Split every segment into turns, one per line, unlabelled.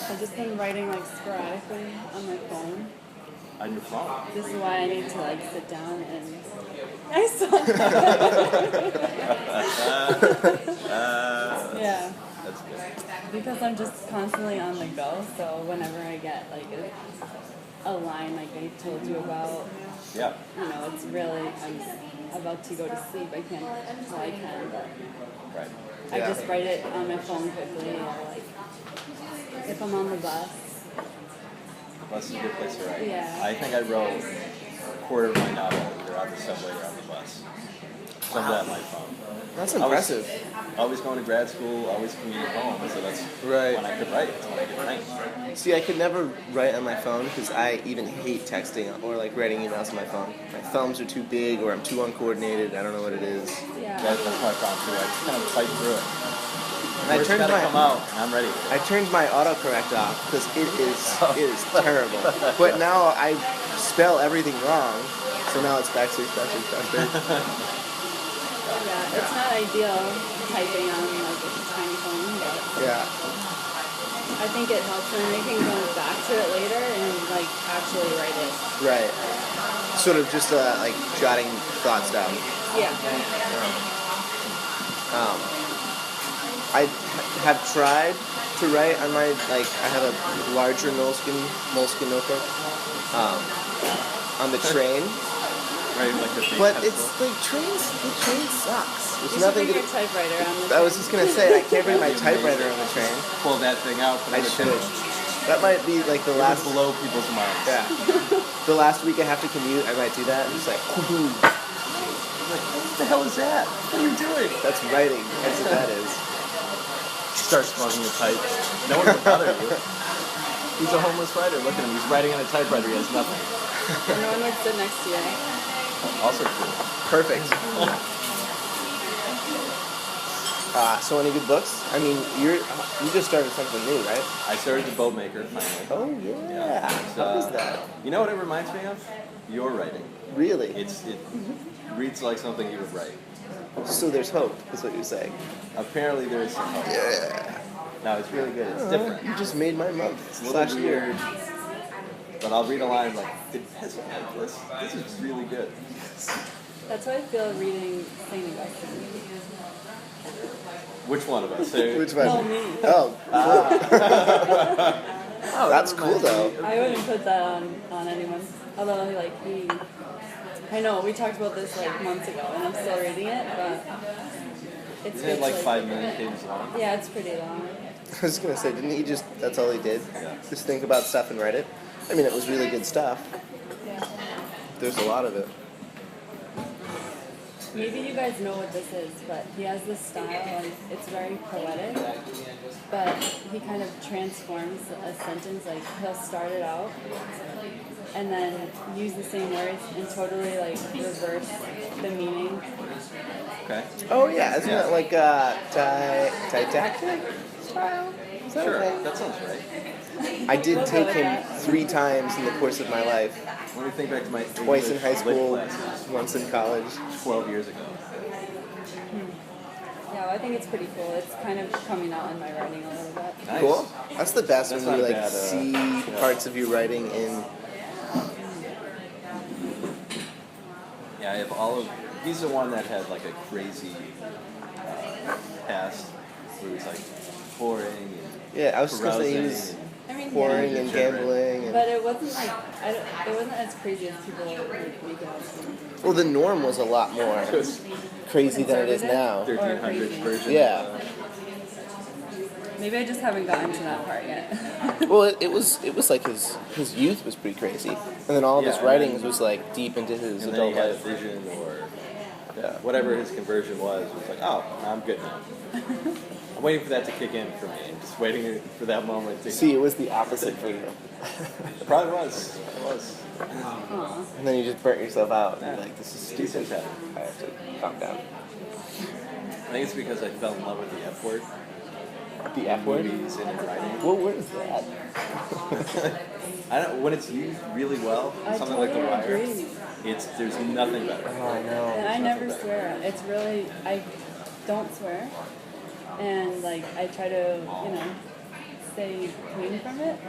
I've just been writing like sporadically on my phone.
On your phone?
This is why I need to like sit down and... I saw that. Yeah.
That's good.
Because I'm just constantly on the go, so whenever I get like a line like I told you about,
Yeah.
you know, it's really, I'm about to go to sleep. I can't, well I can, but
Right.
I just write it on my phone quickly, or like if I'm on the bus.
Bus is a good place to write.
Yeah.
I think I wrote a quarter of my novel either on the subway or on the bus. Some of that on my phone.
That's impressive.
Always going to grad school, always commuting home, so that's
Right.
when I could write. That's when I could write.
See, I could never write on my phone because I even hate texting or like writing emails on my phone. My thumbs are too big or I'm too uncoordinated. I don't know what it is.
Yeah.
That's my problem too. I just kind of fight through it.
And I turned
come out, and I'm ready.
I turned my autocorrect off because it is terrible. But now I spell everything wrong, so now it's backslash.
Yeah, it's not ideal typing on like a tiny phone, but
Yeah.
I think it helps, and I can go back to it later and like actually write it.
Right. Sort of just like jotting thoughts down.
Yeah.
I have tried to write on my, like, I have a larger moleskin notebook on the train.
Right, like the
But it's like the train sucks. There's
You should
nothing
bring
to
your typewriter on the
I was just gonna say I can't bring my typewriter on the train.
Pull that thing out. Put
I
it in
should.
the
That might be like the last
blow people's minds.
Yeah. The last week I have to commute, I might do that. And just like, whoo-hoo.
Like, what the hell is that? What are you doing?
That's writing. That's what that is.
Start smoking a pipe. No one will bother you. He's a homeless writer. Look at him. He's writing on a typewriter. He has nothing.
And no one would sit next to you.
Also true.
Perfect. So any good books? I mean, you just started something new, right?
I started the Boatmaker finally.
Oh yeah. How is that?
You know what it reminds me of? Your writing.
Really?
It reads like something you would write.
So there's hope, is what you're saying.
Apparently there is some hope.
Yeah.
No, it's really good. It's different.
You just made my month.
It's a little weird. But I'll read a line like, did Pezza make this? This is really good.
That's how I feel reading Saint Augustine.
Which one of us?
Which one?
No, me.
Oh. Oh, that's cool though.
I wouldn't put that on anyone. Although, like, I know, we talked about this, like, months ago, and I'm still reading it, but it's
Isn't it
good
like
to,
5 million pages long?
Yeah, it's pretty long.
I was gonna say, didn't he just, that's all he did?
Yeah.
Just think about stuff and write it? I mean, it was really good stuff.
Yeah.
There's a lot of it.
Maybe you guys know what this is, but he has this style, and it's very poetic, but he kind of transforms a sentence. Like, he'll start it out, and then use the same words and totally, like, reverse the meaning.
Okay.
Oh yeah, isn't it like didactic style? Is that
Sure,
okay?
that sounds right.
I did take him 3 times in the course of my life.
Let me think back to my
Twice in high
English lit
school,
classes
once in college.
12 years ago.
Yeah, well, I think it's pretty cool. It's kind of coming out in my writing a little bit.
Nice.
Cool. That's the best
That's
when you
not
like
bad,
see
yeah.
parts of your writing in.
Yeah, I have all of... He's the one that had like a crazy past where he was like pouring and
Yeah, I was just gonna say he
carousing
was
and-
I mean,
pouring
yeah,
and gambling. And,
but it wasn't like, it wasn't as crazy as people make it out to be.
well, the norm was a lot more crazy than it is now.
1300s version.
Yeah.
Maybe I just haven't gotten to that part yet.
Well, it was like his youth was pretty crazy, and then all of his
Yeah,
writings was like deep into his
And then he
adult
had a
life.
vision or whatever his conversion was like, oh, I'm good now. I'm waiting for that to kick in for me. I'm just waiting for that moment to...
See, it was the opposite for you,
It probably was. It was.
Aw.
and then you just burnt yourself out. And you're like, this is
Decent
stupid.
habit.
I have to calm down.
I think it's because I fell in love with the F word.
The F word.
Movies and in writing.
What word is that?
I don't. When it's used really well,
I
something like The
totally
Wire,
agree.
there's nothing better.
Oh, I know.
And I never swear. It's really, I don't swear. And, like, I try to, you know, say clean from it.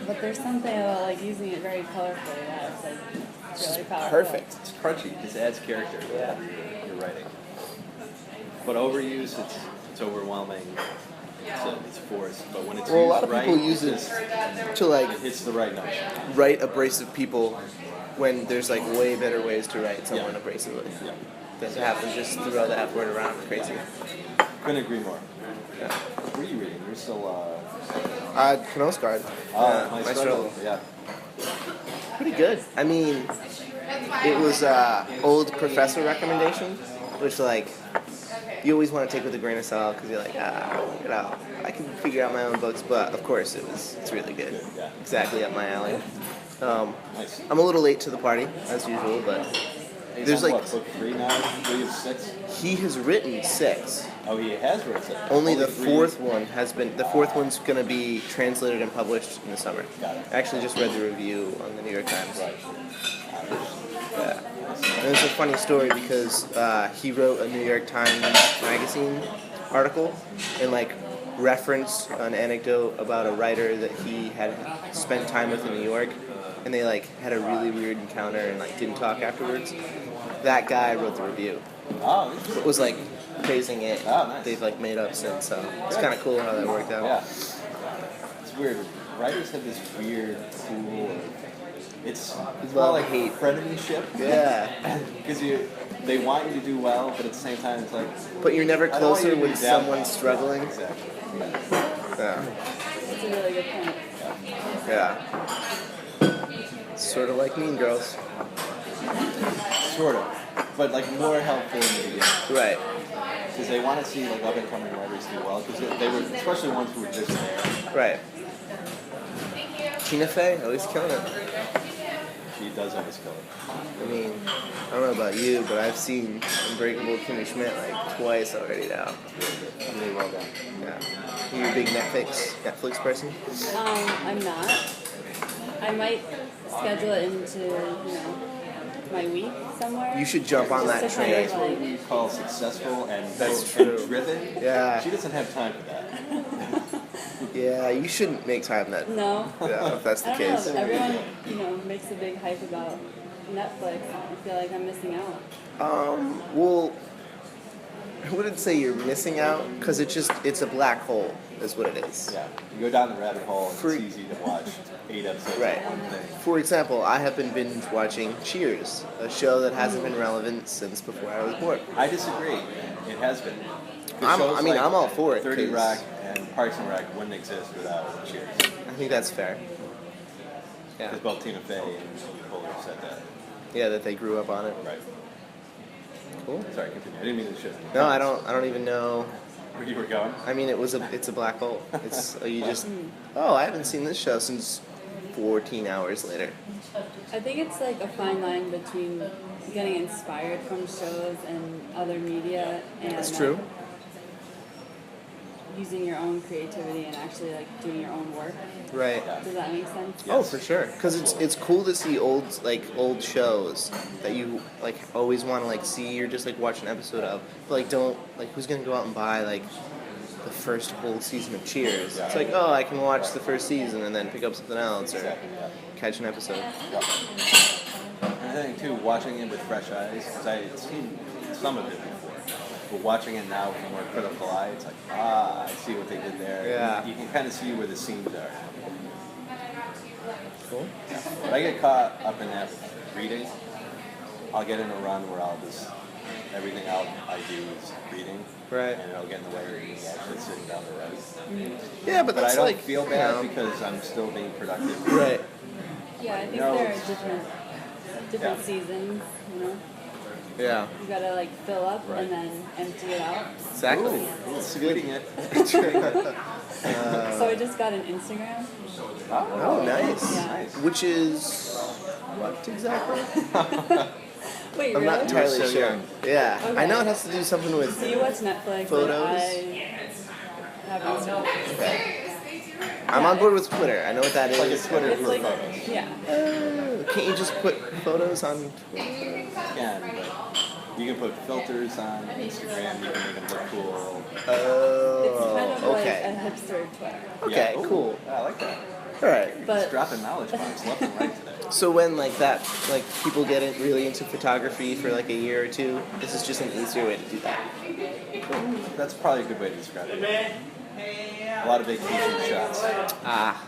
But there's something about like using it very colorfully that's like really powerful.
Perfect.
It's crunchy. It just adds character to
Yeah.
your writing. But overuse, it's overwhelming. It's forced. But when it's
Well, a
used
lot of people
right,
use it
just-
to like
it hits the right note.
write abrasive people when there's like way better ways to write someone
Yeah.
abrasively.
Yeah.
Than to have them just throw the F word around crazy.
Couldn't agree more.
Yeah.
What are you reading? You're still,
Knausgaard.
My struggle. Yeah.
Pretty good. I mean, it was old professor recommendation, which like you always want to take with a grain of salt because you're like, I can figure out my own books, but of course it's really good.
Yeah.
Exactly up my alley.
Nice.
I'm a little late to the party as usual, but
He's
there's
on
like
what, book 3 now? 3 of 6?
he has written 6.
Oh, he has written 6.
Only the
3?
fourth one has been. The fourth one's gonna be translated and published in the summer.
Got it.
I actually just read the review on the New York Times.
Right.
Yeah. And it's a funny story because he wrote a New York Times magazine article and like referenced an anecdote about a writer that he had spent time with in New York, and they like had a really weird encounter and like didn't talk afterwards. That guy wrote the review.
Oh,
It
interesting.
was like praising it.
Oh, nice.
They've like made up since, so it's kind of cool how that worked out.
Yeah. It's weird. Writers have this weird, cool. It's not like
hate.
frenemyship.
Yeah.
Because they want you to do well, but at the same time, it's like.
But you're never
I don't want you
closer
to be
when
down
someone's
bad.
struggling.
Exactly.
Yeah.
That's a really good point.
Yeah. Sort of like Mean Girls.
Sort of. But like more helpful in the beginning.
Right.
Because they want to see like up and coming writers do well. Because they were, especially ones who were just there.
Right. Tina Fey, always killing it.
She does always kill it.
I mean, I don't know about you, but I've seen Unbreakable Kimmy Schmidt like twice already now.
Really well done.
Yeah. You a big Netflix person?
I'm not. I might schedule it into, my week somewhere.
You should jump on that
Just to
train.
kind of,
That's what
like-
we call successful and
That's
and
true.
driven.
Yeah.
She doesn't have time for that.
Yeah, you shouldn't make time that.
No.
Yeah, if that's the
I don't
case.
know. Everyone, makes a big hype about Netflix. I feel like I'm missing out.
Well, I wouldn't say you're missing out because it's a black hole, is what it is.
Yeah. You go down the rabbit hole and
For-
it's easy to watch 8 episodes
Right.
of one thing.
For example, I have been binge watching Cheers, a show that hasn't been relevant since before I was born.
I disagree. It has been.
I'm all for it,
30
'cause-
Rock and Parks and Rec wouldn't exist without Cheers.
I think that's fair. Yeah.
Because both Tina Fey and Poehler said that.
Yeah, that they grew up on it.
Right.
Cool.
Sorry, continue. I didn't mean to shift.
No, I don't even know.
Where you were going?
I mean, it's a black hole. It's you just. Oh, I haven't seen this show since 14 hours later.
I think it's like a fine line between getting inspired from shows and other media and
That's true.
using your own creativity and actually like doing your own work.
Right.
Does that make sense?
Oh, for sure. Because it's cool to see old shows that you like always want to like see or just like watch an episode of. But like don't like who's gonna go out and buy like the first whole season of Cheers? It's like, oh, I can watch the first season and then pick up something else or
Exactly, yeah.
catch an episode.
And I think too, watching it with fresh eyes, because I had seen some of it before, but watching it now with a more critical eye, it's like, I see what they did there.
Yeah.
You can kind of see where the scenes are.
Cool.
Yeah. But I get caught up in that with reading. I'll get in a run where everything I do is reading.
Right.
And it'll get in the way of me actually sitting down to write.
Yeah, but
But
that's
I don't
like
feel
you
bad
know,
because I'm still being productive.
Right.
Yeah, I think
No.
there are different
Yeah.
seasons,
Yeah.
You gotta like fill up
Right.
and then empty it out.
Exactly.
Ooh, sweeting it.
So I just got an Instagram.
Oh, nice.
Yeah.
Which is what exactly?
Wait,
I'm
really?
not entirely
so
sure.
young.
Yeah.
Okay.
I know it has to do something with.
So you watch Netflix
Photos?
and I have Instagram.
Okay. I'm on board with Twitter. I know what that is.
Like a Twitter
It's
for
like,
photos.
yeah.
Can't you just put photos on Twitter?
Yeah, but You can put filters on Instagram. You can make them look cool.
It's
Oh,
kind of
okay.
like a hipster Twitter.
Okay,
Yeah. Ooh,
cool.
I like that.
All right.
But
Just dropping knowledge bombs left and right today.
So when people get really into photography for like a year or two, this is just an easier way to do that.
That's probably a good way to describe it. A lot of vacation shots.
Ah,